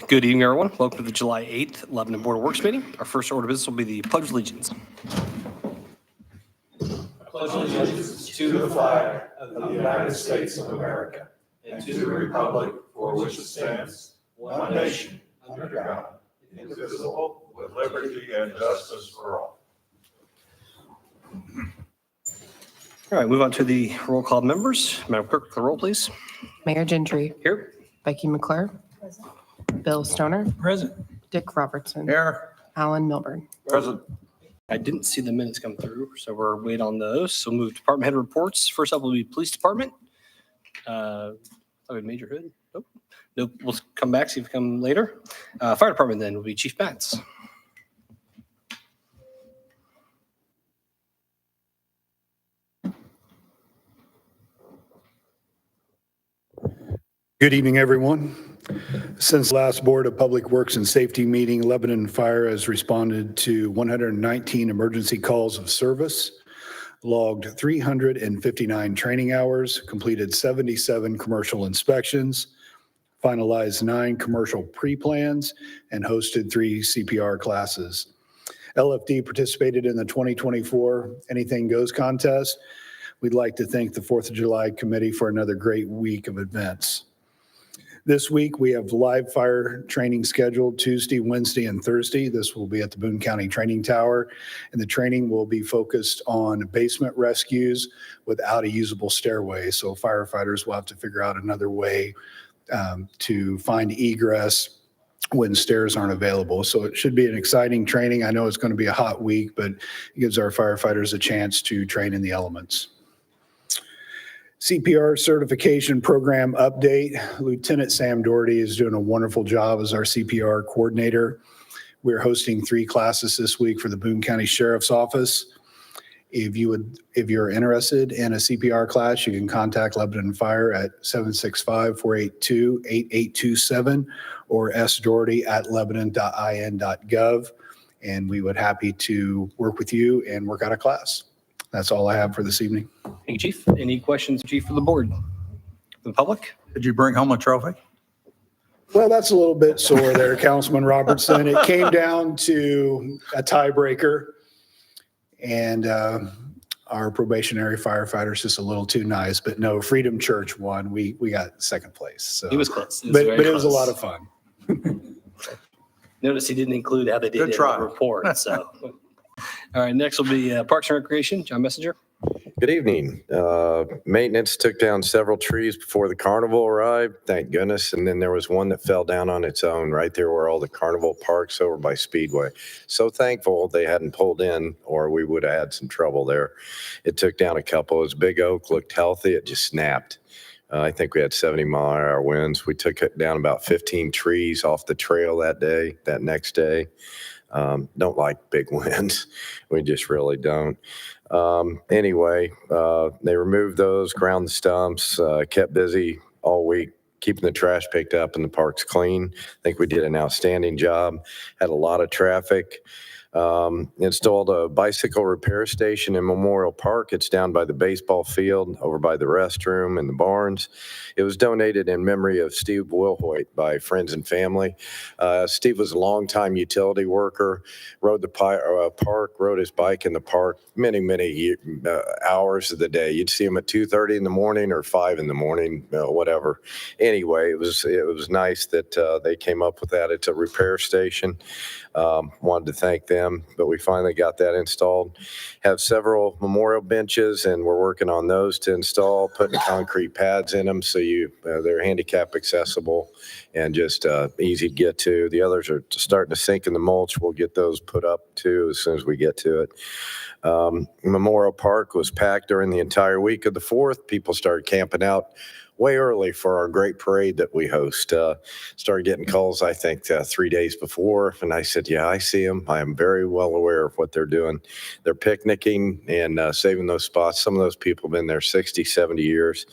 Good evening, everyone. Welcome to the July 8th Lebanon Board of Works meeting. Our first order of business will be the Pledge of Allegiance. Pledge allegiance to the flag of the United States of America and to the republic for which it stands, one nation, under God, indivisible, with liberty and justice for all. All right, move on to the roll call members. Madam Clerk, the roll, please. Mayor Gentry. Here. Becky McClure. Present. Bill Stoner. Present. Dick Robertson. Here. Alan Milburn. Present. I didn't see the minutes come through, so we're waiting on those. So move to department head reports. First up will be Police Department. Major Hood. Nope. We'll come back, see if we come later. Fire Department then will be Chief Matz. Good evening, everyone. Since the last Board of Public Works and Safety meeting, Lebanon Fire has responded to 119 emergency calls of service, logged 359 training hours, completed 77 commercial inspections, finalized 9 commercial pre-plans, and hosted 3 CPR classes. LFD participated in the 2024 Anything Goes contest. We'd like to thank the 4th of July Committee for another great week of events. This week, we have live fire training scheduled Tuesday, Wednesday, and Thursday. This will be at the Boone County Training Tower, and the training will be focused on basement rescues without a usable stairway. So firefighters will have to figure out another way to find egress when stairs aren't available. So it should be an exciting training. I know it's going to be a hot week, but it gives our firefighters a chance to train in the elements. CPR certification program update. Lieutenant Sam Doherty is doing a wonderful job as our CPR coordinator. We're hosting 3 classes this week for the Boone County Sheriff's Office. If you're interested in a CPR class, you can contact Lebanon Fire at 765-482-8827 or sdoherty@lebanon.in.gov. And we would happy to work with you and work out a class. That's all I have for this evening. Thank you, Chief. Any questions, Chief, for the board? The public? Did you bring home a trophy? Well, that's a little bit sore there, Councilman Robertson. It came down to a tiebreaker, and our probationary firefighter's just a little too nice. But no, Freedom Church won. We got second place. So He was close. but it was a lot of fun. Notice he didn't include how they did Good it in try. the report. So, all right, next will be Parks and Recreation. John Messenger. Good evening. Maintenance took down several trees before the carnival arrived, thank goodness. And then there was one that fell down on its own right there where all the carnival parks over by Speedway. So thankful they hadn't pulled in or we would have had some trouble there. It took down a couple. It was big oak, looked healthy. It just snapped. I think we had 70-mile-an-hour winds. We took it down about 15 trees off the trail that next day. Don't like big winds. We just really don't. Anyway, they removed those, ground the stumps, kept busy all week, keeping the trash picked up and the parks clean. I think we did an outstanding job. Had a lot of traffic. Installed a bicycle repair station in Memorial Park. It's down by the baseball field, over by the restroom and the barns. It was donated in memory of Steve Wilhoit by friends and family. Steve was a longtime utility worker, rode the park, rode his bike in the park many hours of the day. You'd see him at 2:30 in the morning or 5 in the morning, whatever. Anyway, it was nice that they came up with that. It's a repair station. Wanted to thank them, but we finally got that installed. Have several memorial benches, and we're working on those to install, putting concrete pads in them so they're handicap accessible and just easy to get to. The others are starting to sink in the mulch. We'll get those put up too as soon as we get to it. Memorial Park was packed during the entire week of the 4th. People started camping out way early for our great parade that we host. Started getting calls, I think, 3 days before. And I said, yeah, I see them. I am very well aware of what they're doing. They're picnicking and saving those spots. Some of those people have been there 60, 70 years.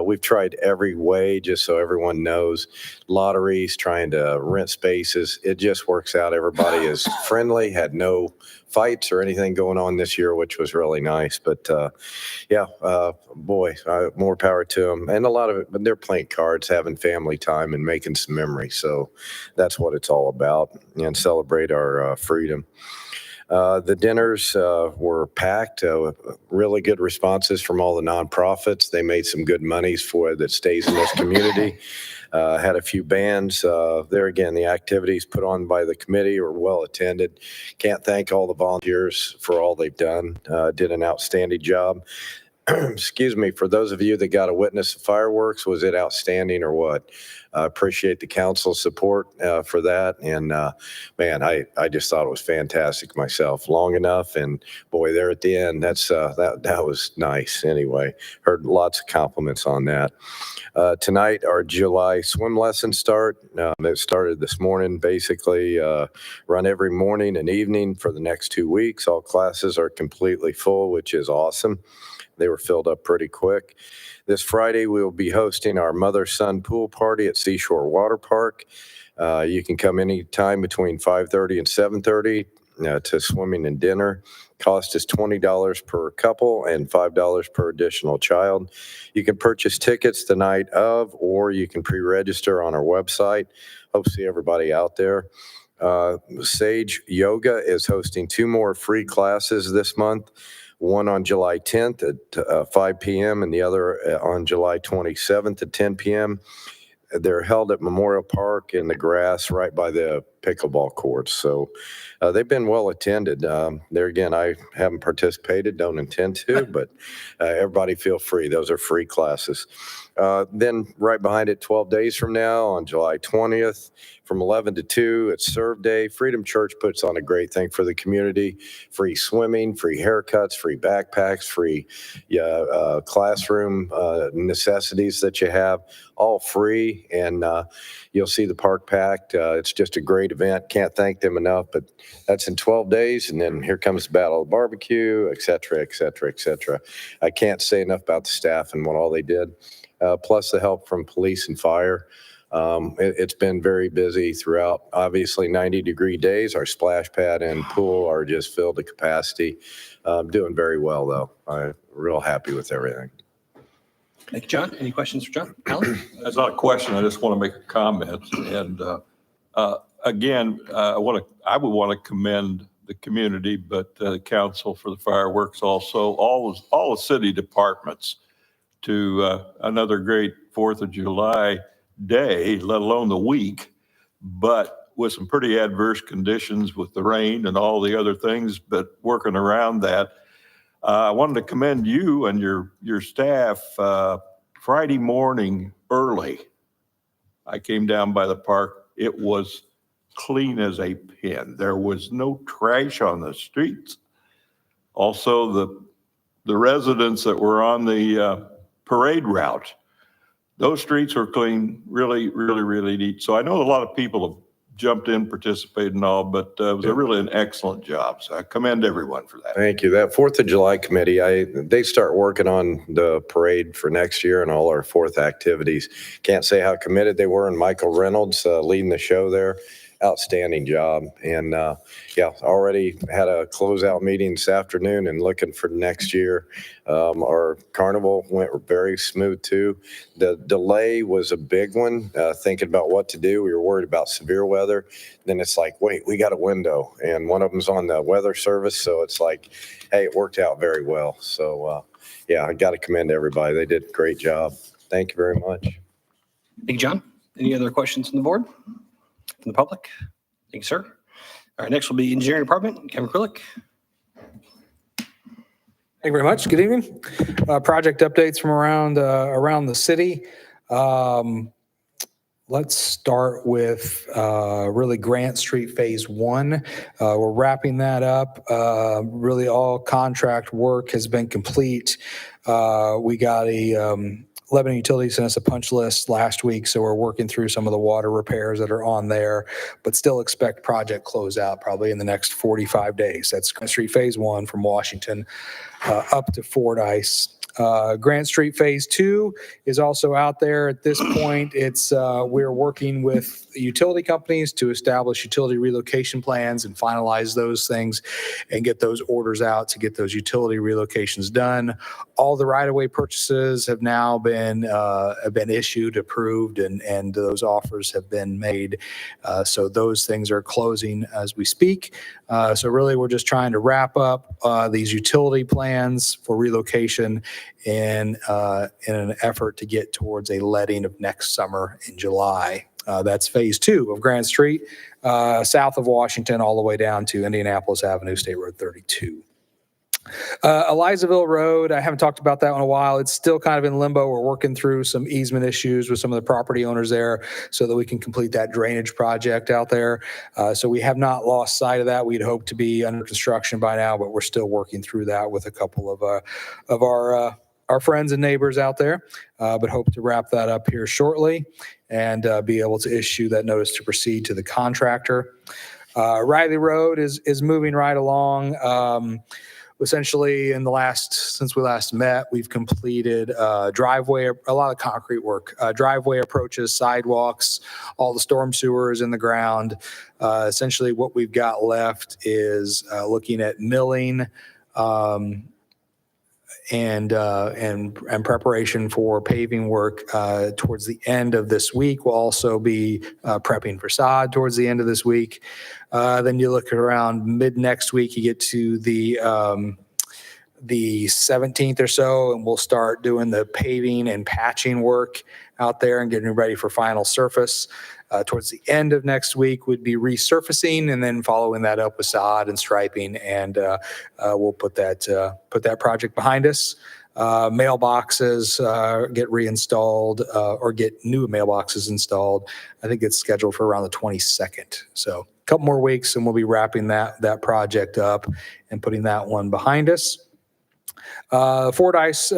We've tried every way, just so everyone knows, lotteries, trying to rent spaces. It just works out. Everybody is friendly, had no fights or anything going on this year, which was really nice. But more power to them. And a lot of it, but they're playing cards, having family time, and making some memories. So that's what it's all about, and celebrate our freedom. The dinners were packed, really good responses from all the nonprofits. They made some good monies for that stays in this community. Had a few bands. There again, the activities put on by the committee were well attended. Can't thank all the volunteers for all they've done. Did an outstanding job. Excuse me, for those of you that got to witness the fireworks, was it outstanding or what? I appreciate the council's support for that. And man, I just thought it was fantastic myself. Long enough, and boy, there at the end, that was nice. Anyway, heard lots of compliments on that. Tonight, our July swim lessons start. It started this morning, basically run every morning and evening for the next 2 weeks. All classes are completely full, which is awesome. They were filled up pretty quick. This Friday, we will be hosting our mother-son pool party at Seashore Water Park. You can come anytime between 5:30 and 7:30 to swimming and dinner. Cost is $20 per couple and $5 per additional child. You can purchase tickets the night of, or you can pre-register on our website. Hope to see everybody out there. Sage Yoga is hosting 2 more free classes this month. One on July 10th at 5 p.m. and the other on July 27th at 10 p.m. They're held at Memorial Park in the grass right by the pickleball courts. So they've been well attended. There again, I haven't participated, don't intend to, but everybody feel free. Those are free classes. Then right behind it, 12 days from now on July 20th, from 11 to 2, it's Serve Day. Freedom Church puts on a great thing for the community. Free swimming, free haircuts, free backpacks, free classroom necessities that you have, all free. And you'll see the park packed. It's just a great event. Can't thank them enough, but that's in 12 days. And then here comes the Battle of the Barbecue, et cetera, et cetera, et cetera. I can't say enough about the staff and what all they did. Plus the help from police and fire. It's been very busy throughout. Obviously 90-degree days. Our splash pad and pool are just filled to capacity. Doing very well though. I'm real happy with everything. Thank you, John. Any questions for John? Alan? That's not a question. I just want to make a comment. And again, I would want to commend the community, but the council for the fireworks also, all the city departments to another great 4th of July day, let alone the week, but with some pretty adverse conditions with the rain and all the other things, but working around that. I wanted to commend you and your staff. Friday morning early, I came down by the park. It was clean as a pin. There was no trash on the streets. Also, the residents that were on the parade route, those streets were clean, really, really, really neat. So I know a lot of people have jumped in, participated and all, but it was really an excellent job. So I commend everyone for that. Thank you. That 4th of July committee, they start working on the parade for next year and all our 4th activities. Can't say how committed they were. And Michael Reynolds leading the show there. Outstanding job. And already had a closeout meeting this afternoon and looking for next year. Our carnival went very smooth too. The delay was a big one, thinking about what to do. We were worried about severe weather. Then it's like, wait, we got a window, and one of them's on the weather service. So it's like, hey, it worked out very well. So I got to commend everybody. They did a great job. Thank you very much. Thank you, John. Any other questions from the board? From the public? Thank you, sir. All right, next will be Engineering Department, Kevin Krillick. Thank you very much. Good evening. Project updates from around the city. Let's start with really Grant Street Phase 1. We're wrapping that up. Really all contract work has been complete. We got a Lebanon Utilities sent us a punch list last week, so we're working through some of the water repairs that are on there, but still expect project closeout probably in the next 45 days. That's Grant Street Phase 1 from Washington up to Fordyce. Grant Street Phase 2 is also out there. At this point, we're working with utility companies to establish utility relocation plans and finalize those things and get those orders out to get those utility relocations done. All the right-of-way purchases have now been issued, approved, and those offers have been made. So those things are closing as we speak. So really, we're just trying to wrap up these utility plans for relocation in an effort to get towards a letting of next summer in July. That's phase 2 of Grant Street, south of Washington, all the way down to Indianapolis Avenue, State Road 32. Elizaville Road, I haven't talked about that in a while. It's still kind of in limbo. We're working through some easement issues with some of the property owners there so that we can complete that drainage project out there. So we have not lost sight of that. We'd hoped to be under construction by now, but we're still working through that with a couple of our friends and neighbors out there, but hope to wrap that up here shortly and be able to issue that notice to proceed to the contractor. Riley Road is moving right along. Essentially, since we last met, we've completed driveway, a lot of concrete work, driveway approaches, sidewalks, all the storm sewers in the ground. Essentially, what we've got left is looking at milling and preparation for paving work towards the end of this week. We'll also be prepping for sod towards the end of this week. Then you look around mid next week, you get to the 17th or so, and we'll start doing the paving and patching work out there and getting ready for final surface. Towards the end of next week would be resurfacing, and then following that up with sod and striping, and we'll put that project behind us. Mailboxes get reinstalled or get new mailboxes installed. I think it's scheduled for around the 22nd. So a couple more weeks, and we'll be wrapping that project up and putting that one behind us. Fordyce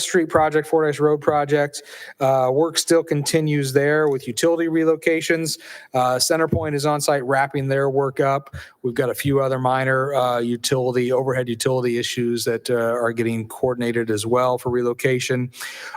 Street project, Fordyce Road project, work still continues there with utility relocations. Centerpoint is on site wrapping their work up. We've got a few other minor overhead utility issues that are getting coordinated as well for relocation.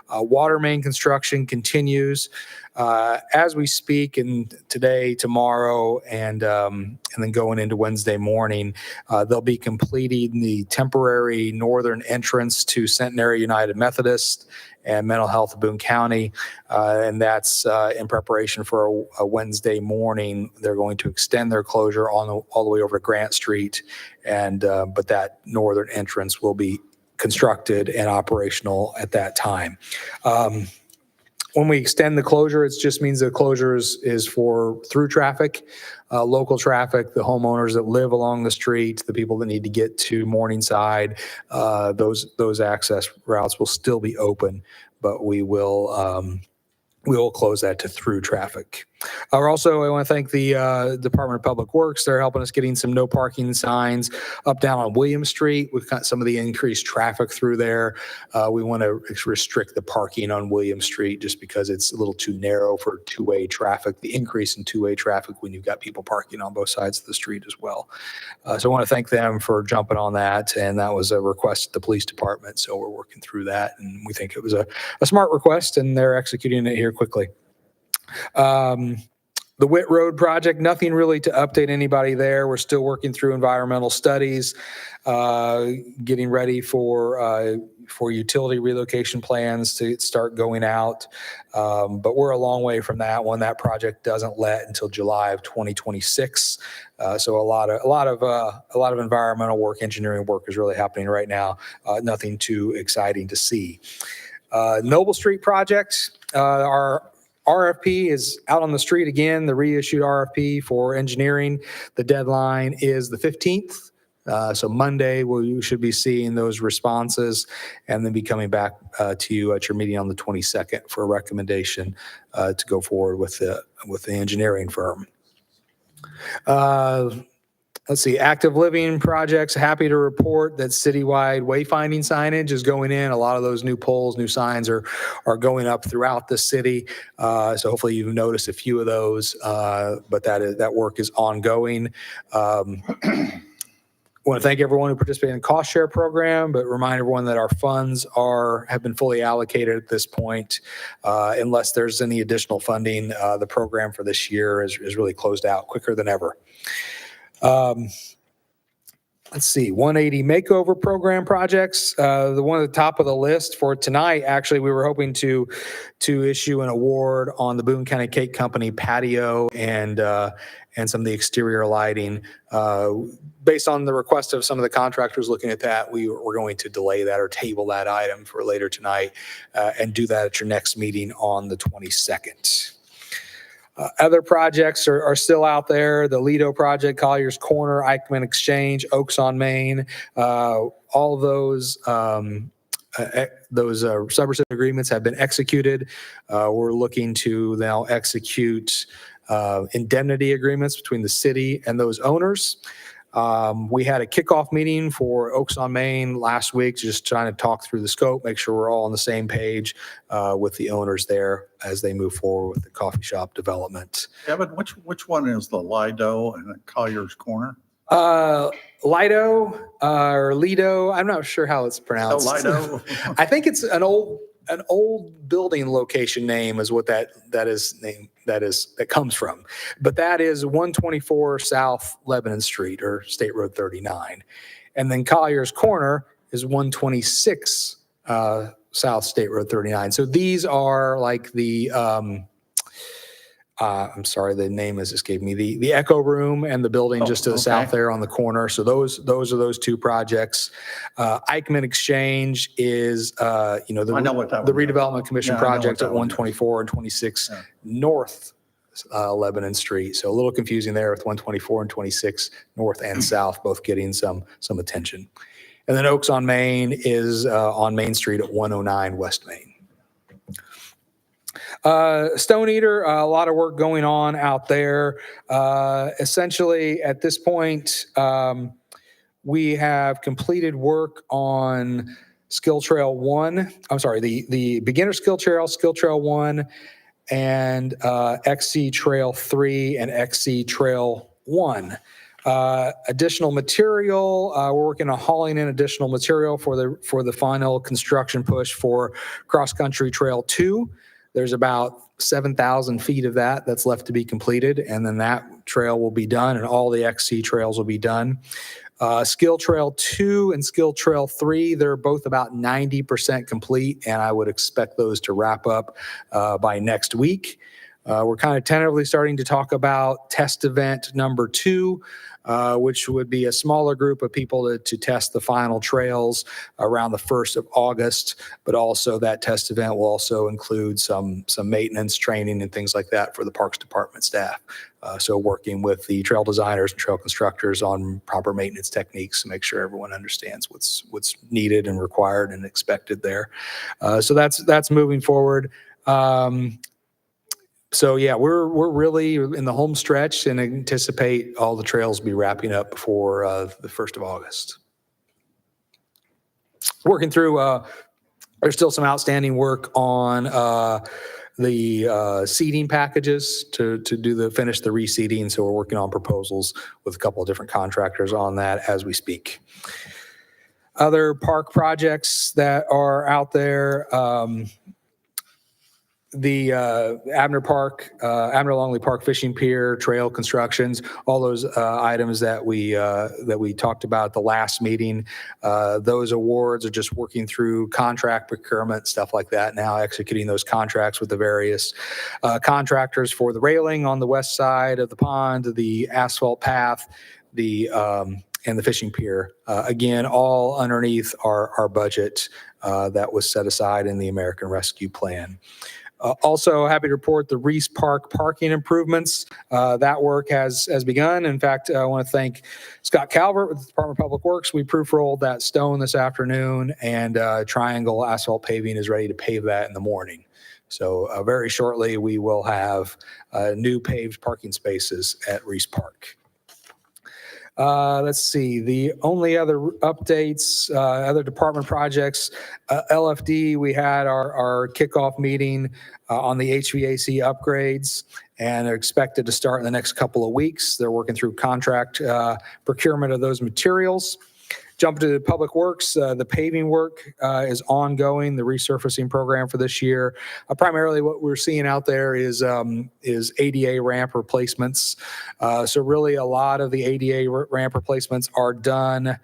Water main construction continues as we speak, and today, tomorrow, and then going into Wednesday morning. They'll be completing the temporary northern entrance to Centenary United Methodist and Mental Health of Boone County, and that's in preparation for a Wednesday morning. They're going to extend their closure all the way over to Grant Street, and but that northern entrance will be constructed and operational at that time. When we extend the closure, it just means the closure is for through traffic, local traffic, the homeowners that live along the street, the people that need to get to Morningside. Those access routes will still be open, but we will close that to through traffic. I want to thank the Department of Public Works. They're helping us getting some no parking signs up down on William Street. We've got some of the increased traffic through there. We want to restrict the parking on William Street just because it's a little too narrow for two-way traffic, the increase in two-way traffic when you've got people parking on both sides of the street as well. So I want to thank them for jumping on that, and that was a request at the police department, so we're working through that, and we think it was a smart request, and they're executing it here quickly. The Witt Road project, nothing really to update anybody there. We're still working through environmental studies, getting ready for utility relocation plans to start going out. But we're a long way from that one. That project doesn't let until July of 2026. So a lot of environmental work, engineering work is really happening right now. Nothing too exciting to see. Noble Street project, our RFP is out on the street again, the reissued RFP for engineering. The deadline is the 15th. So Monday, you should be seeing those responses and then be coming back to you at your meeting on the 22nd for a recommendation to go forward with the engineering firm. Let's see, active living projects. Happy to report that citywide wayfinding signage is going in. A lot of those new poles, new signs are going up throughout the city. So hopefully you've noticed a few of those, but that work is ongoing. Want to thank everyone who participated in the cost share program, but remind everyone that our funds have been fully allocated at this point. Unless there's any additional funding, the program for this year is really closed out quicker than ever. Let's see, 180 makeover program projects. The one at the top of the list for tonight, actually, we were hoping to issue an award on the Boone County Cake Company patio and some of the exterior lighting. Based on the request of some of the contractors looking at that, we're going to delay that or table that item for later tonight and do that at your next meeting on the 22nd. Other projects are still out there. The Lido project, Collier's Corner, Eichmann Exchange, Oaks on Main, all those subrecipient agreements have been executed. We're looking to now execute indemnity agreements between the city and those owners. We had a kickoff meeting for Oaks on Main last week, just trying to talk through the scope, make sure we're all on the same page with the owners there as they move forward with the coffee shop development. Yeah, but which one is the Lido and Collier's Corner? Lido or Lido, I'm not sure how it's pronounced. Lido? I think it's an old building location name is what that comes from. But that is 124 South Lebanon Street or State Road 39. And then Collier's Corner is 126 South State Road 39. So these are like the I'm sorry, the name has escaped me. The Echo Room and the building just to the south there on the corner. So those are those two projects. Eichmann Exchange is I know what that the one is. Redevelopment Commission Yeah, I know project what at that one is. 124 and 26 North Lebanon Street. So a little confusing there with 124 and 26 North and South both getting some attention. And then Oaks on Main is on Main Street at 109 West Main. Stone Eater, a lot of work going on out there. Essentially, at this point, we have completed work on Skill Trail 1. I'm sorry, the Beginner Skill Trail 1, and XC Trail 3 and XC Trail 1. Additional material, we're working on hauling in additional material for the final construction push for Cross Country Trail 2. There's about 7,000 feet of that's left to be completed, and then that trail will be done, and all the XC trails will be done. Skill Trail 2 and Skill Trail 3, they're both about 90% complete, and I would expect those to wrap up by next week. We're kind of tentatively starting to talk about test event number 2, which would be a smaller group of people to test the final trails around the 1st of August. But also that test event will also include some maintenance training and things like that for the Parks Department staff. So working with the trail designers and trail constructors on proper maintenance techniques to make sure everyone understands what's needed and required and expected there. So that's moving forward. So yeah, we're really in the home stretch and anticipate all the trails be wrapping up before the 1st of August. Working through, there's still some outstanding work on the seeding packages to finish the reseeding. So we're working on proposals with a couple of different contractors on that as we speak. Other park projects that are out there, the Abner Longley Park Fishing Pier, trail constructions, all those items that we talked about at the last meeting. Those awards are just working through contract procurement, stuff like that now, executing those contracts with the various contractors for the railing on the west side of the pond, the asphalt path, and the fishing pier. Again, all underneath our budget that was set aside in the American Rescue Plan. Also happy to report the Reese Park parking improvements. That work has begun. In fact, I want to thank Scott Calvert with the Department of Public Works. We proof-rolled that stone this afternoon, and Triangle Asphalt Paving is ready to pave that in the morning. So very shortly, we will have new paved parking spaces at Reese Park. Let's see, the only other updates, other department projects, LFD, we had our kickoff meeting on the HVAC upgrades and are expected to start in the next couple of weeks. They're working through contract procurement of those materials. Jump to Public Works, the paving work is ongoing, the resurfacing program for this year. Primarily what we're seeing out there is ADA ramp replacements. So really a lot of the ADA ramp replacements are done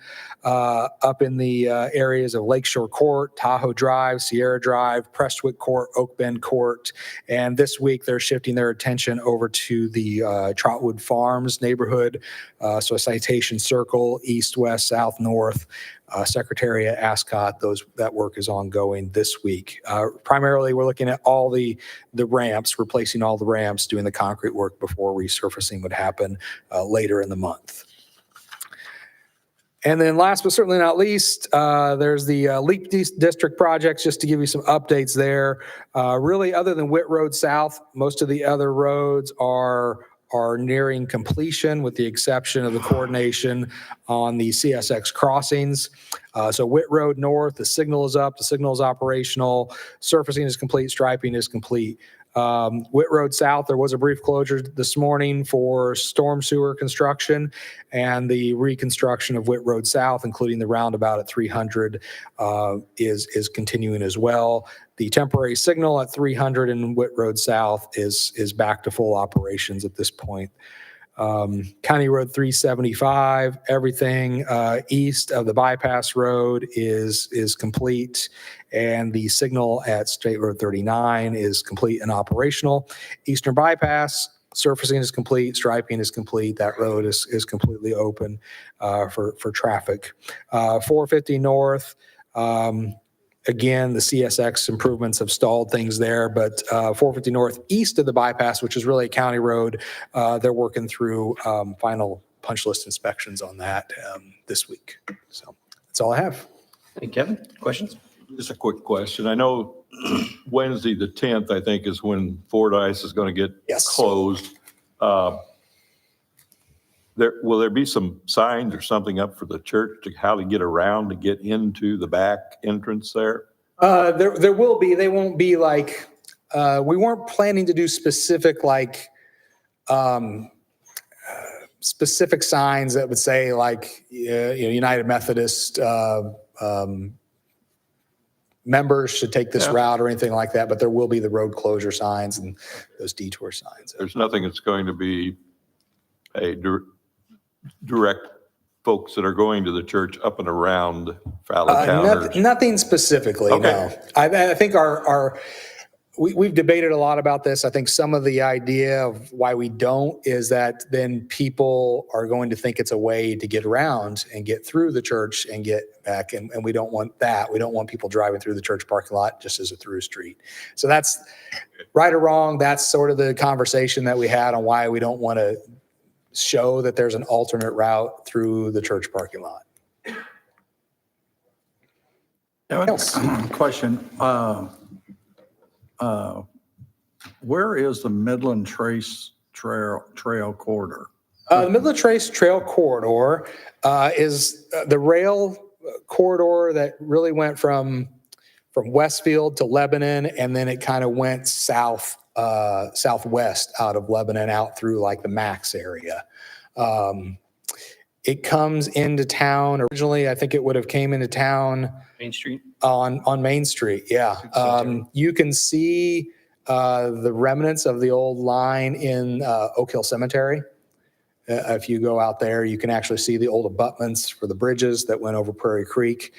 up in the areas of Lakeshore Court, Tahoe Drive, Sierra Drive, Prestwick Court, Oak Bend Court. And this week they're shifting their attention over to the Trotwood Farms neighborhood. So Citation Circle, east, west, south, north, Secretariat, Ascot, that work is ongoing this week. Primarily, we're looking at all the ramps, replacing all the ramps, doing the concrete work before resurfacing would happen later in the month. And then last but certainly not least, there's the Leap District projects, just to give you some updates there. Really, other than Witt Road South, most of the other roads are nearing completion with the exception of the coordination on the CSX crossings. So Witt Road North, the signal is up, the signal is operational, surfacing is complete, striping is complete. Witt Road South, there was a brief closure this morning for storm sewer construction, and the reconstruction of Witt Road South, including the roundabout at 300, is continuing as well. The temporary signal at 300 and Witt Road South is back to full operations at this point. County Road 375, everything east of the bypass road is complete, and the signal at State Road 39 is complete and operational. Eastern bypass, surfacing is complete, striping is complete. That road is completely open for traffic. 450 North, again, the CSX improvements have stalled things there, but 450 North east of the bypass, which is really a county road, they're working through final punch list inspections on that this week. So that's all I have. Hey, Kevin, questions? Just a quick question. I know Wednesday, the 10th, I think, is when Fordyce is going to get Yes. closed. Will there be some signs or something up for the church to how to get around to get into the back entrance there? There will be. They won't be like, we weren't planning to do specific like specific signs that would say like United Methodist members should take this route or anything like that, but there will be the road closure signs and those detour signs. There's nothing that's going to be a direct folks that are going to the church up and around Fallon Town? Nothing specifically, Okay. no. I think we've debated a lot about this. I think some of the idea of why we don't is that then people are going to think it's a way to get around and get through the church and get back. And we don't want that. We don't want people driving through the church parking lot just as a through street. So that's right or wrong. That's sort of the conversation that we had on why we don't want to show that there's an alternate route through the church parking lot. Else? Question. Where is the Midland Trace Trail corridor? The Midland Trace Trail corridor is the rail corridor that really went from Westfield to Lebanon, and then it kind of went southwest out of Lebanon out through like the Max area. It comes into town. Originally, I think it would have came into town Main Street? on Main Street. Yeah. You can see the remnants of the old line in Oak Hill Cemetery. If you go out there, you can actually see the old abutments for the bridges that went over Prairie Creek.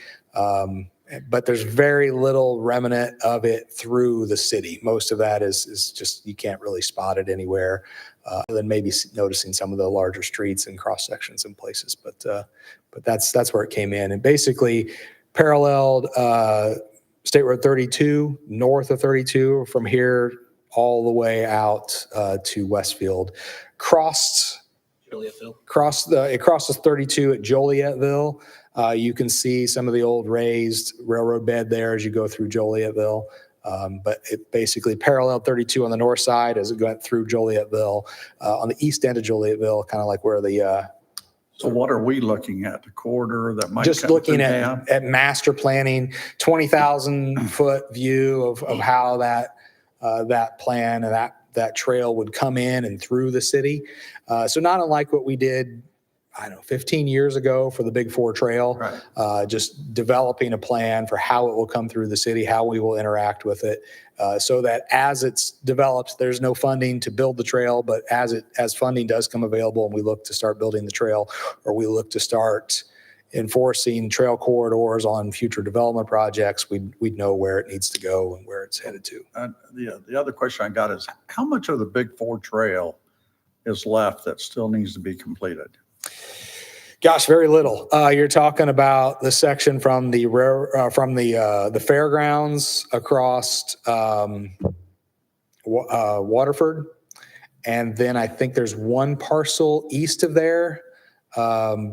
But there's very little remnant of it through the city. Most of that is just, you can't really spot it anywhere, other than maybe noticing some of the larger streets and cross sections in places. But that's where it came in, and basically paralleled State Road 32, north of 32, from here all the way out to Westfield. It crosses 32 at Jolietteville. You can see some of the old raised railroad bed there as you go through Jolietteville. But it basically paralleled 32 on the north side as it went through Jolietteville. On the east end of Jolietteville, kind of like where the So what are we looking at? The corridor that might Just come through looking town? at master planning, 20,000 foot view of how that plan and that trail would come in and through the city. So not unlike what we did, I don't know, 15 years ago for the Big Four Trail, Right. just developing a plan for how it will come through the city, how we will interact with it, so that as it's developed, there's no funding to build the trail, but as funding does come available and we look to start building the trail, or we look to start enforcing trail corridors on future development projects, we'd know where it needs to go and where it's headed to. The other question I got is, how much of the Big Four Trail is left that still needs to be completed? Gosh, very little. You're talking about the section from the fairgrounds across Waterford, and then I think there's one parcel east of there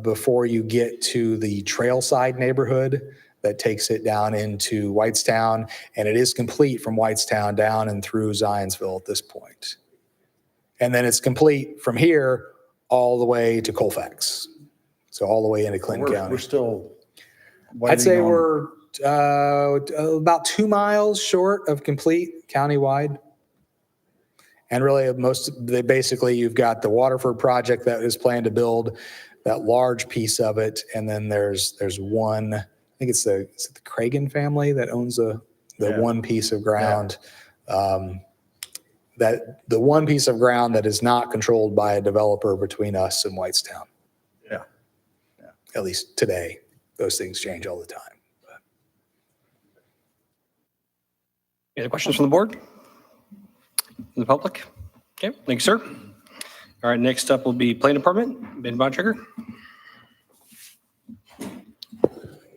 before you get to the Trailside neighborhood that takes it down into Whitestown, and it is complete from Whitestown down and through Zionsville at this point. And then it's complete from here all the way to Colfax. So all the way into Clinton County. We're still I'd say waiting on- we're about 2 miles short of complete countywide. And really basically you've got the Waterford project that is planned to build that large piece of it. And then there's one, I think is it the Cragen family that owns the one piece of ground. That the one piece of ground that is not controlled by a developer between us and Whitestown. At least today. Those things change all the time. Any other questions from the board? From the public? Okay, thanks, sir. All right, next up will be Plan Department, Ben Bontrager. Good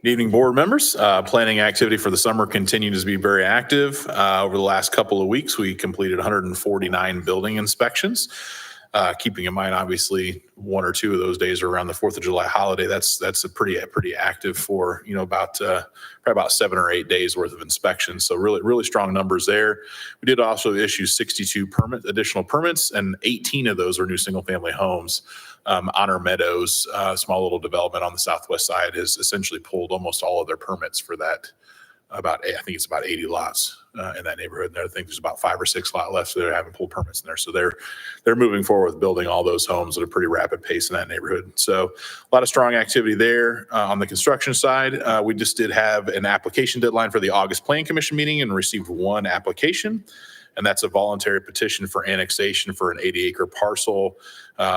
evening, board members. Planning activity for the summer continues to be very active. Over the last couple of weeks, we completed 149 building inspections. Keeping in mind, obviously, 1 or 2 of those days are around the 4th of July holiday. That's a pretty active for, probably about 7 or 8 days worth of inspections. So really strong numbers there. We did also issue 62 additional permits, and 18 of those are new single family homes. Honor Meadows, small little development on the southwest side, has essentially pulled almost all of their permits for that. I think it's about 80 lots in that neighborhood. And I think there's about 5 or 6 lot left, so they haven't pulled permits in there. So they're moving forward with building all those homes at a pretty rapid pace in that neighborhood. So a lot of strong activity there. On the construction side, we just did have an application deadline for the August Plan Commission meeting and received 1 application. And that's a voluntary petition for annexation for an 80-acre parcel.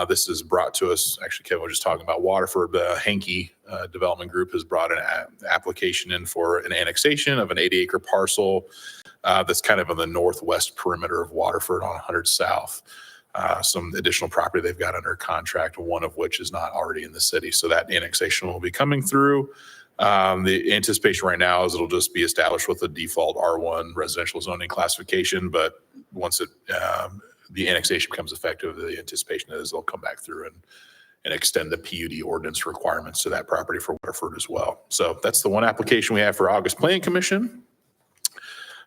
This is brought to us, actually, Kevin was just talking about Waterford. The Hankey Development Group has brought an application in for an annexation of an 80-acre parcel that's kind of on the northwest perimeter of Waterford on 100 South. Some additional property they've got under contract, one of which is not already in the city. So that annexation will be coming through. The anticipation right now is it'll just be established with the default R1 residential zoning classification. But once the annexation becomes effective, the anticipation is they'll come back through and extend the PUD ordinance requirements to that property for Waterford as well. So that's the one application we have for August Plan Commission.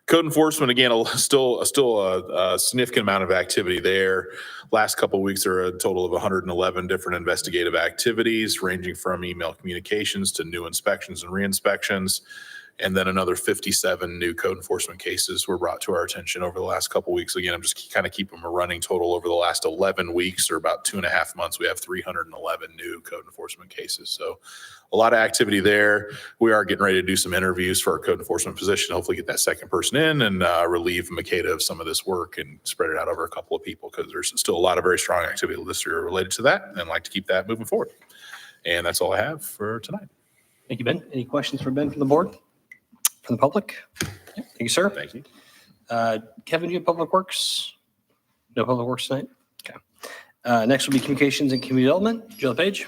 Code enforcement, again, still a significant amount of activity there. Last couple of weeks, there are a total of 111 different investigative activities, ranging from email communications to new inspections and re-inspections. And then another 57 new code enforcement cases were brought to our attention over the last couple of weeks. Again, I'm just kind of keeping a running total over the last 11 weeks, or about 2.5 months. We have 311 new code enforcement cases. So a lot of activity there. We are getting ready to do some interviews for our code enforcement position, hopefully get that second person in and relieve Makeda of some of this work and spread it out over a couple of people, because there's still a lot of very strong activity this year related to that, and I'd like to keep that moving forward. And that's all I have for tonight. Thank you, Ben. Any questions for Ben from the board? From the public? Thank you, sir. Thank you. Kevin, do you have Public Works? No Public Works tonight? Okay. Next will be Communications and Community Development. Jill Page.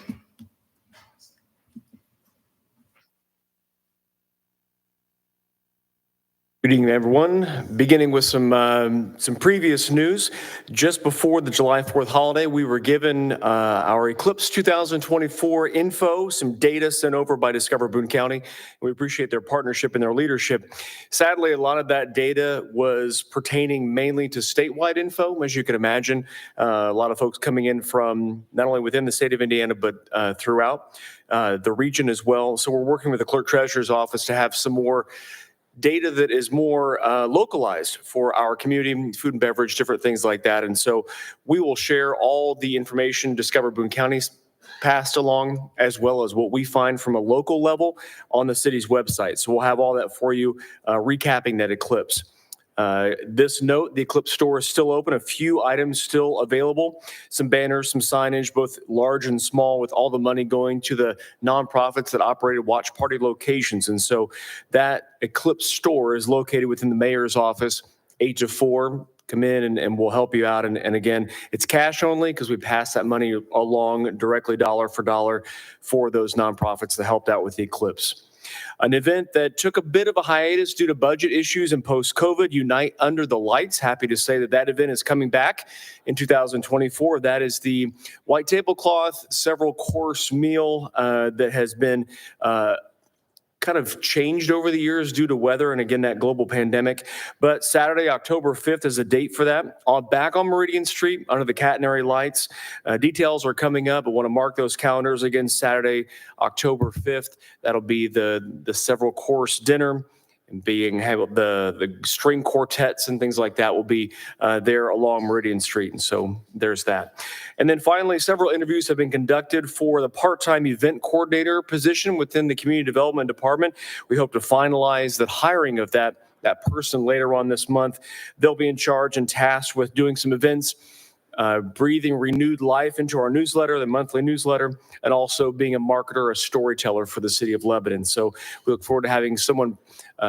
Good evening, everyone. Beginning with some previous news. Just before the July 4th holiday, we were given our Eclipse 2024 info, some data sent over by Discover Boone County. We appreciate their partnership and their leadership. Sadly, a lot of that data was pertaining mainly to statewide info, as you can imagine. A lot of folks coming in from not only within the state of Indiana, but throughout the region as well. So we're working with the Clerk Treasurer's Office to have some more data that is more localized for our community, food and beverage, different things like that. And so we will share all the information Discover Boone County's passed along, as well as what we find from a local level on the city's website. So we'll have all that for you, recapping that eclipse. This note, the Eclipse store is still open, a few items still available, some banners, some signage, both large and small, with all the money going to the nonprofits that operated watch party locations. And so that Eclipse store is located within the mayor's office, 8 to 4. Come in and we'll help you out. And again, it's cash only because we pass that money along directly dollar for dollar for those nonprofits that helped out with the Eclipse. An event that took a bit of a hiatus due to budget issues and post-COVID, Unite Under the Lights. Happy to say that event is coming back in 2024. That is the white tablecloth, several course meal that has been kind of changed over the years due to weather and again that global pandemic. But Saturday, October 5th is a date for that. Back on Meridian Street under the catenary lights. Details are coming up. I want to mark those calendars again. Saturday, October 5th. That'll be the several course dinner. And being the string quartets and things like that will be there along Meridian Street. And so there's that. And then finally, several interviews have been conducted for the part-time event coordinator position within the community development department. We hope to finalize the hiring of that person later on this month. They'll be in charge and tasked with doing some events, breathing renewed life into our newsletter, the monthly newsletter, and also being a marketer, a storyteller for the city of Lebanon. So we look forward to having someone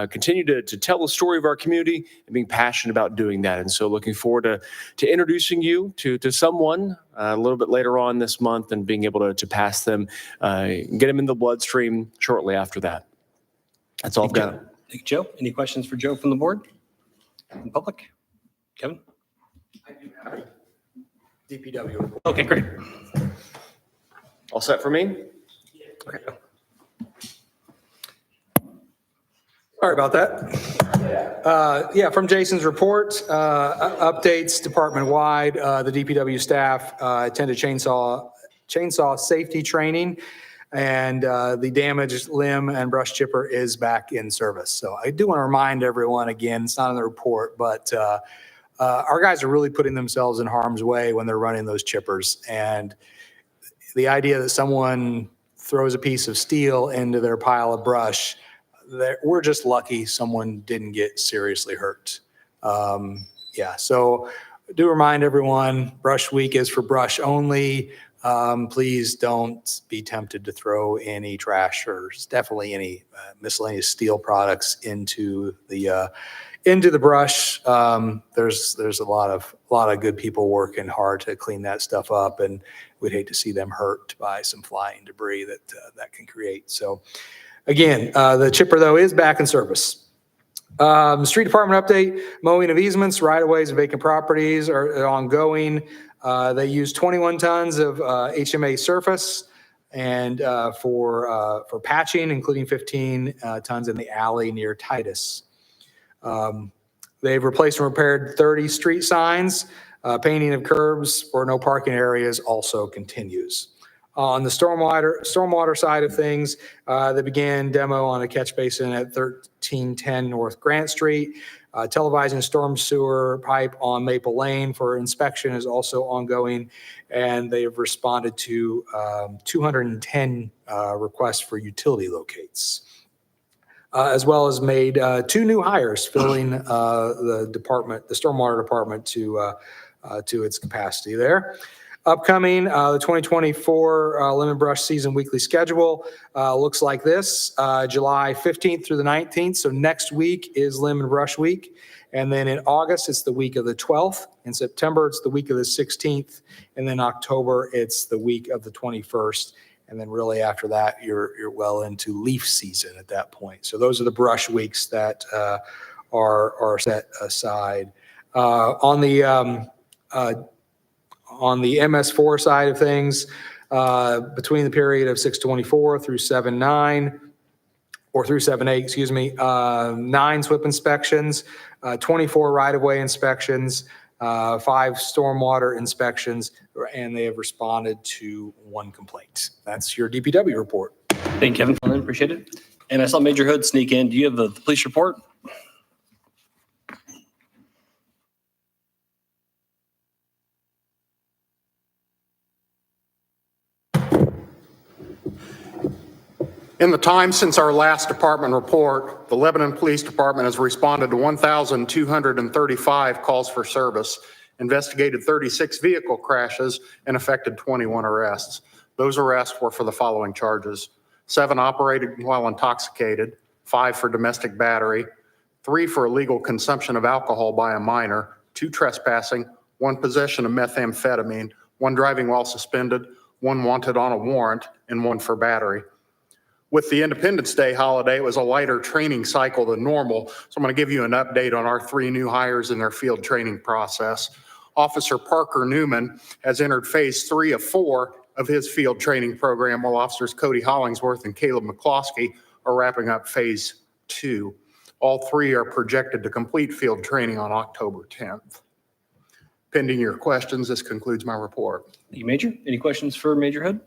continue to tell the story of our community and being passionate about doing that. And so looking forward to introducing you to someone a little bit later on this month and being able to pass them, get them in the bloodstream shortly after that. That's all I've got. Thank you, Joe. Any questions for Joe from the board? From the public? Kevin? DPW. Okay, great. All set for me? Sorry about that. Yeah, from Jason's report, updates department-wide, the DPW staff attended chainsaw safety training, and the damaged limb and brush chipper is back in service. So I do want to remind everyone, again, it's not in the report, but our guys are really putting themselves in harm's way when they're running those chippers. And the idea that someone throws a piece of steel into their pile of brush, we're just lucky someone didn't get seriously hurt. Yeah, so do remind everyone, Brush Week is for brush only. Please don't be tempted to throw any trash or definitely any miscellaneous steel products into the brush. There's a lot of good people working hard to clean that stuff up, and we'd hate to see them hurt by some flying debris that can create. So again, the chipper though is back in service. Street department update, mowing of easements, right-of-ways, and vacant properties are ongoing. They use 21 tons of HMA surface and for patching, including 15 tons in the alley near Titus. They've replaced and repaired 30 street signs. Painting of curbs for no parking areas also continues. On the stormwater side of things, they began demo on a catch basin at 1310 North Grant Street. Televising storm sewer pipe on Maple Lane for inspection is also ongoing, and they have responded to 210 requests for utility locates, as well as made 2 new hires filling the stormwater department to its capacity there. Upcoming, the 2024 Lemon Brush Season Weekly Schedule looks like this. July 15th through the 19th, so next week is Lemon Brush Week. And then in August, it's the week of the 12th. In September, it's the week of the 16th. And then October, it's the week of the 21st. And then really after that, you're well into leaf season at that point. So those are the brush weeks that are set aside. On the MS4 side of things, between the period of 6/24 through 7/9, or through 7/8, excuse me, 9 SWIP inspections, 24 right-of-way inspections, 5 stormwater inspections, and they have responded to 1 complaint. That's your DPW report. Thank you, Kevin. Appreciate it. And I saw Major Hood sneak in. Do you have the police report? In the time since our last department report, the Lebanon Police Department has responded to 1,235 calls for service, investigated 36 vehicle crashes, and effected 21 arrests. Those arrests were for the following charges: 7 operated while intoxicated, 5 for domestic battery, 3 for illegal consumption of alcohol by a minor, 2 trespassing, 1 possession of methamphetamine, 1 driving while suspended, 1 wanted on a warrant, and 1 for battery. With the Independence Day holiday, it was a lighter training cycle than normal, so I'm going to give you an update on our 3 new hires in their field training process. Officer Parker Newman has entered phase 3 of 4 of his field training program, while officers Cody Hollingsworth and Caleb McCloskey are wrapping up phase 2. All 3 are projected to complete field training on October 10th. Pending your questions, this concludes my report. Thank you, Major. Any questions for Major Hood?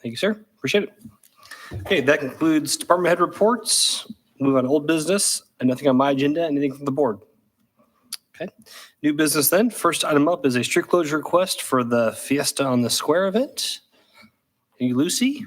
Thank you, sir. Appreciate it. Okay, that concludes department head reports. Move on to old business and nothing on my agenda. Anything from the board? Okay, new business then. First item up is a street closure request for the Fiesta on the Square event. Hey, Lucy?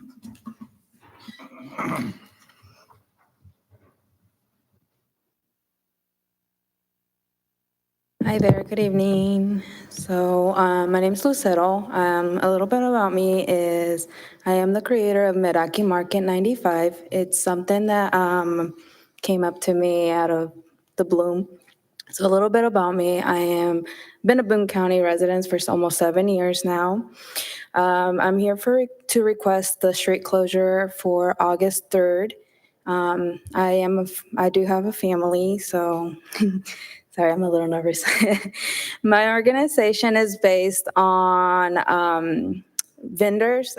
Hi there, good evening. So my name is Lucero. A little bit about me is I am the creator of Meraki Market 95. It's something that came up to me out of the bloom. So a little bit about me. I am been a Boone County resident for almost 7 years now. I'm here to request the street closure for August 3rd. I do have a family, so sorry, I'm a little nervous. My organization is based on vendors.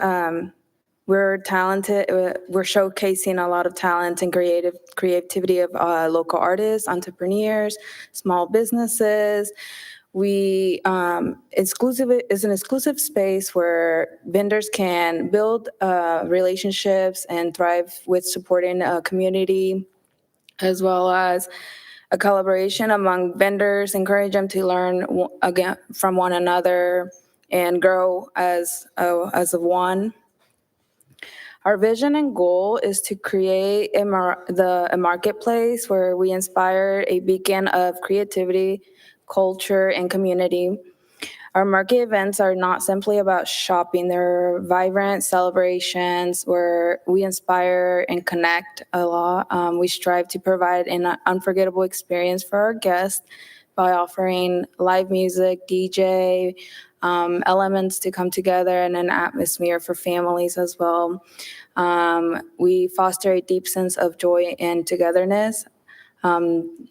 We're talented. We're showcasing a lot of talent and creativity of local artists, entrepreneurs, small businesses. We is an exclusive space where vendors can build relationships and thrive with supporting a community, as well as a collaboration among vendors, encourage them to learn again from one another and grow as of one. Our vision and goal is to create a marketplace where we inspire a beacon of creativity, culture, and community. Our market events are not simply about shopping. They're vibrant celebrations where we inspire and connect a lot. We strive to provide an unforgettable experience for our guests by offering live music, DJ, elements to come together, and an atmosphere for families as well. We foster a deep sense of joy and togetherness.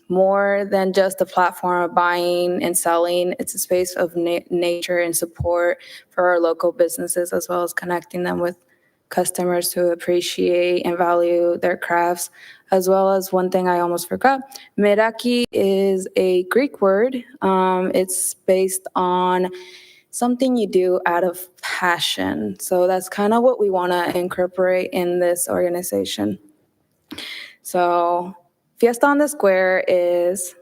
More than just a platform of buying and selling, it's a space of nature and support for our local businesses, as well as connecting them with customers who appreciate and value their crafts. As well as one thing I almost forgot, Meraki is a Greek word. It's based on something you do out of passion. So that's kind of what we want to incorporate in this organization. So Fiesta on the Square is,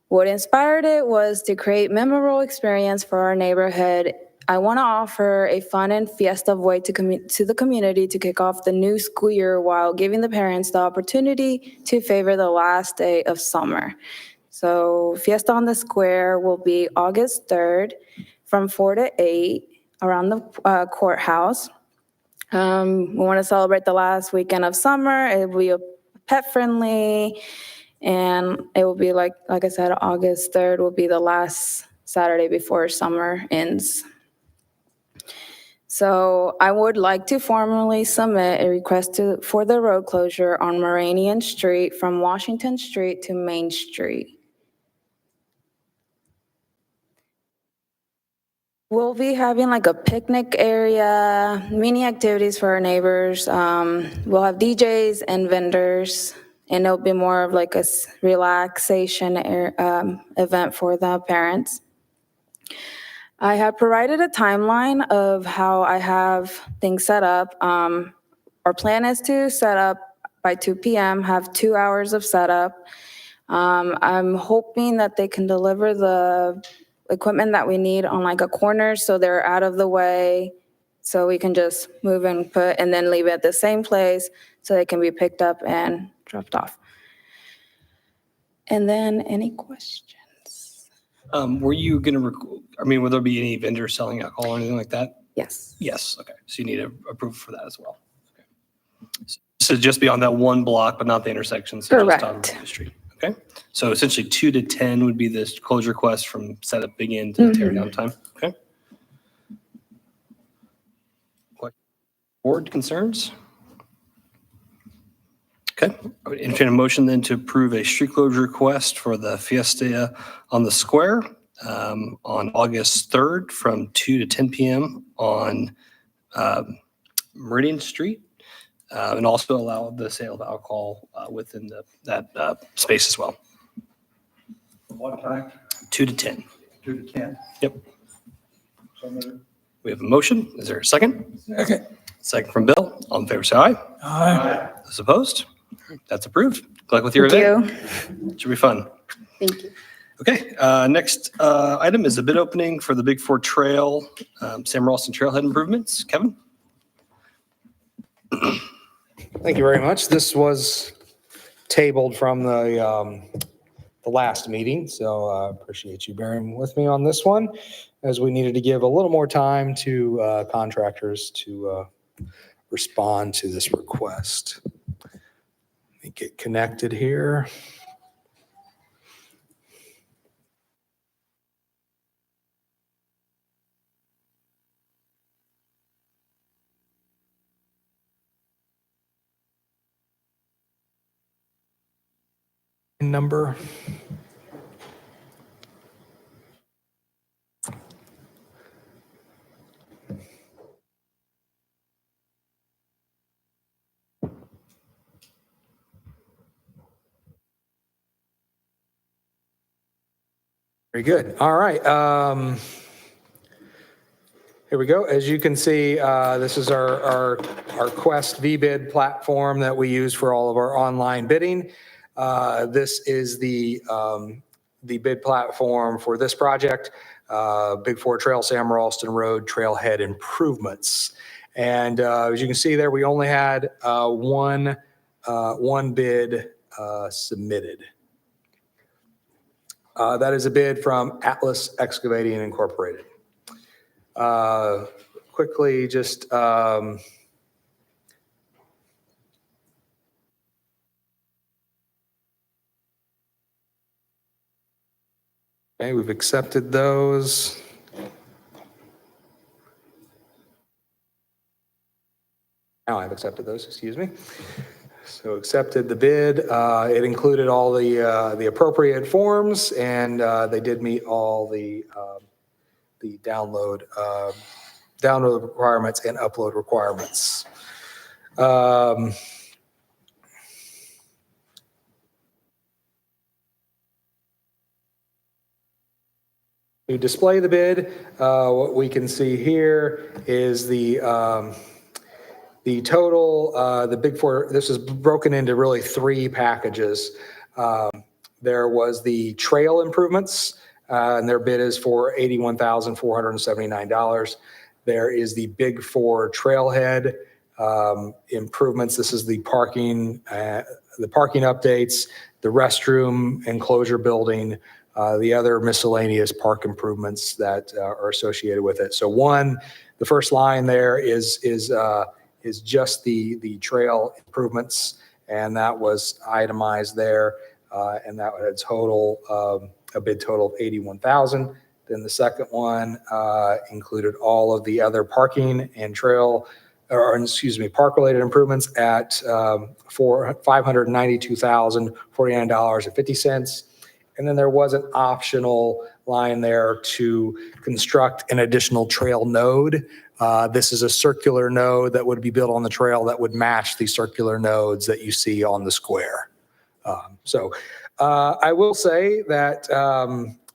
what inspired it was to create memorable experience for our neighborhood. I want to offer a fun and fiesta way to the community to kick off the new school year while giving the parents the opportunity to favor the last day of summer. So Fiesta on the Square will be August 3rd from 4 to 8 around the courthouse. We want to celebrate the last weekend of summer. It will be pet friendly, and it will be like I said, August 3rd will be the last Saturday before summer ends. So I would like to formally submit a request for the road closure on Moranian Street from Washington Street to Main Street. We'll be having like a picnic area, mini activities for our neighbors. We'll have DJs and vendors, and it'll be more of like a relaxation event for the parents. I have provided a timeline of how I have things set up. Our plan is to set up by 2 p.m., have 2 hours of setup. I'm hoping that they can deliver the equipment that we need on like a corner so they're out of the way, so we can just move and put and then leave it at the same place so they can be picked up and dropped off. And then any questions? Were you going to, will there be any vendors selling alcohol or anything like that? Yes. Yes, okay. So you need approval for that as well. Okay. So just be on that one block, but not the intersection. So just on Correct. the street. Okay. So essentially 2 to 10 would be this closure request from setup begin to tear down time. Okay. Board concerns? Okay. I would entertain a motion then to approve a street closure request for the Fiesta on the Square on August 3rd from 2 to 10 p.m. on Meridian Street, and also allow the sale of alcohol within that space as well. What time? 2 to 10. 2 to 10? Yep. So moved. We have a motion. Is there a second? Okay. Second from Bill. All in favor, say aye. Aye. Those opposed? That's approved. Good luck with your Thank event. you. Should be fun. Thank you. Okay, next item is a bid opening for the Big Four Trail, Sam Ralston Trailhead improvements. Kevin? Thank you very much. This was tabled from the last meeting, so I appreciate you bearing with me on this one, as we needed to give a little more time to contractors to respond to this request. Let me get connected here. Number. Very good. All right. Here we go. As you can see, this is our Quest VBid platform that we use for all of our online bidding. This is the bid platform for this project, Big Four Trail, Sam Ralston Road Trailhead Improvements. And as you can see there, we only had one bid submitted. That is a bid from Atlas Excavating Incorporated. Quickly, just okay, we've accepted those. Now I've accepted those, excuse me. So accepted the bid. It included all the appropriate forms, and they did meet all the download requirements and upload requirements. To display the bid, what we can see here is the total, the Big Four. This is broken into really 3 packages. There was the trail improvements, and their bid is for $81,479. There is the Big Four Trailhead improvements. This is the parking updates, the restroom enclosure building, the other miscellaneous park improvements that are associated with it. So the first line there is just the trail improvements, and that was itemized there, and that had a bid total of $81,000. Then the second one included all of the other parking and trail, or excuse me, park-related improvements at for $592,049.50. And then there was an optional line there to construct an additional trail node. This is a circular node that would be built on the trail that would match the circular nodes that you see on the square. I will say that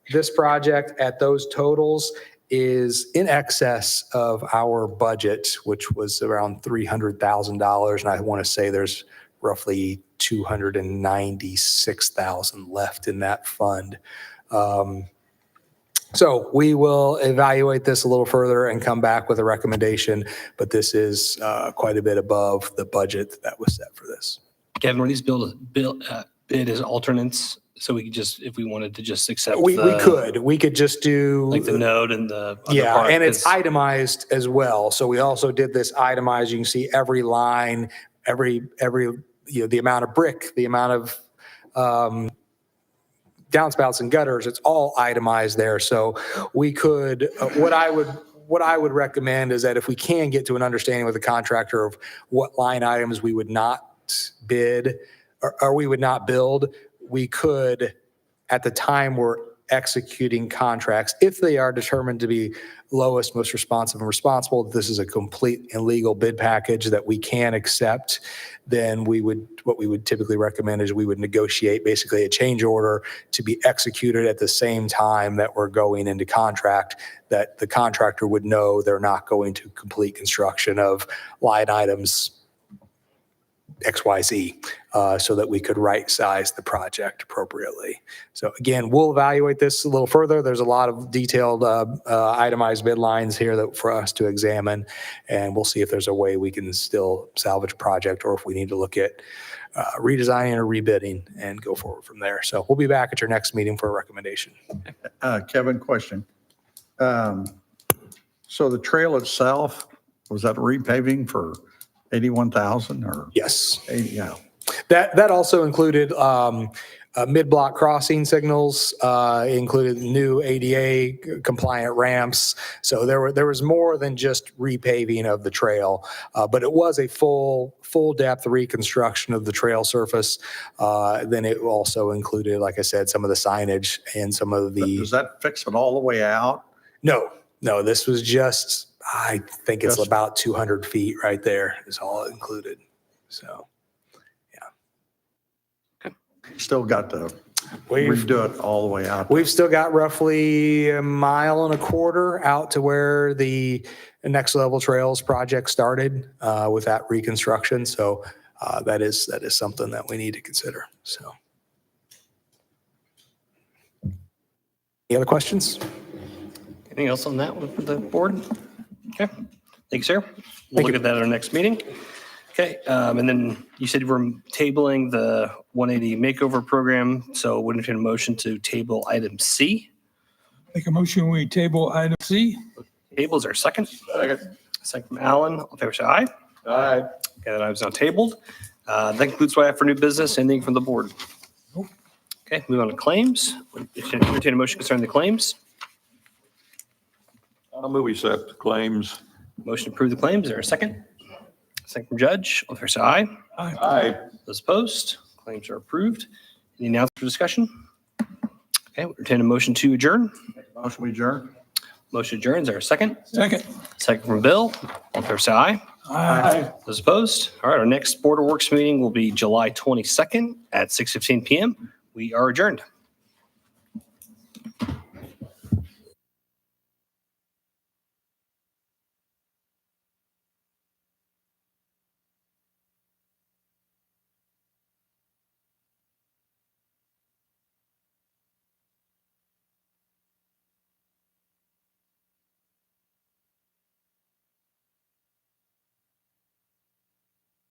this project at those totals is in excess of our budget, which was around $300,000. And I want to say there's roughly $296,000 left in that fund. So we will evaluate this a little further and come back with a recommendation, but this is quite a bit above the budget that was set for this. Kevin, were these bid as alternates? So we could just, if we wanted to just accept We could just do. like the node and the other Yeah, part, and it's 'cause- itemized as well. So we also did this itemized. You can see every line, every the amount of brick, the amount of downspouts and gutters. It's all itemized there. So we could. What I would recommend is that if we can get to an understanding with the contractor of what line items we would not bid or we would not build, we could, at the time we're executing contracts, if they are determined to be lowest, most responsive and responsible, this is a complete and legal bid package that we can accept, then what we would typically recommend is we would negotiate basically a change order to be executed at the same time that we're going into contract, that the contractor would know they're not going to complete construction of line items XYZ, so that we could right size the project appropriately. So again, we'll evaluate this a little further. There's a lot of detailed itemized bid lines here that for us to examine, and we'll see if there's a way we can still salvage a project or if we need to look at redesigning or rebidding and go forward from there. So we'll be back at your next meeting for a recommendation. Kevin, question. So the trail itself, was that repaving for 81,000 or? Yes. 80, yeah. That also included mid-block crossing signals, included new ADA compliant ramps. So there was more than just repaving of the trail, but it was a full depth reconstruction of the trail surface. Then it also included, like I said, some of the signage and some of the. Does that fix it all the way out? No, this was just, I think it's about 200 feet right there is all included. So. Still got to redo it all the way out. We've still got roughly 1.25 miles out to where the next level trails project started with that reconstruction. So that is something that we need to consider. So, any other questions? Anything else on that one for the board? Okay, thanks, sir. We'll look at that at our next meeting. Okay, and then you said you were tabling the 180 makeover program, so would entertain a motion to table item C. Make a motion, we table item C. Tables are second. Second from Alan. All in favor, say aye. Aye. Okay, that item's now tabled. That concludes what I have for new business. Anything from the board? Okay, move on to claims. Entertain a motion concerning the claims. I'll move we accept claims. Motion to approve the claims. Is there a second? Second from Judge. All in favor, say aye. Aye. Those opposed? Claims are approved. Any announcements or discussion? Okay, we'll entertain a motion to adjourn. Motion we adjourn? Motion adjourns. Is there a second? Second. Second from Bill. All in favor, say aye. Aye. Those opposed? All right, our next Board of Works meeting will be July 22nd at 6:15 PM. We are adjourned.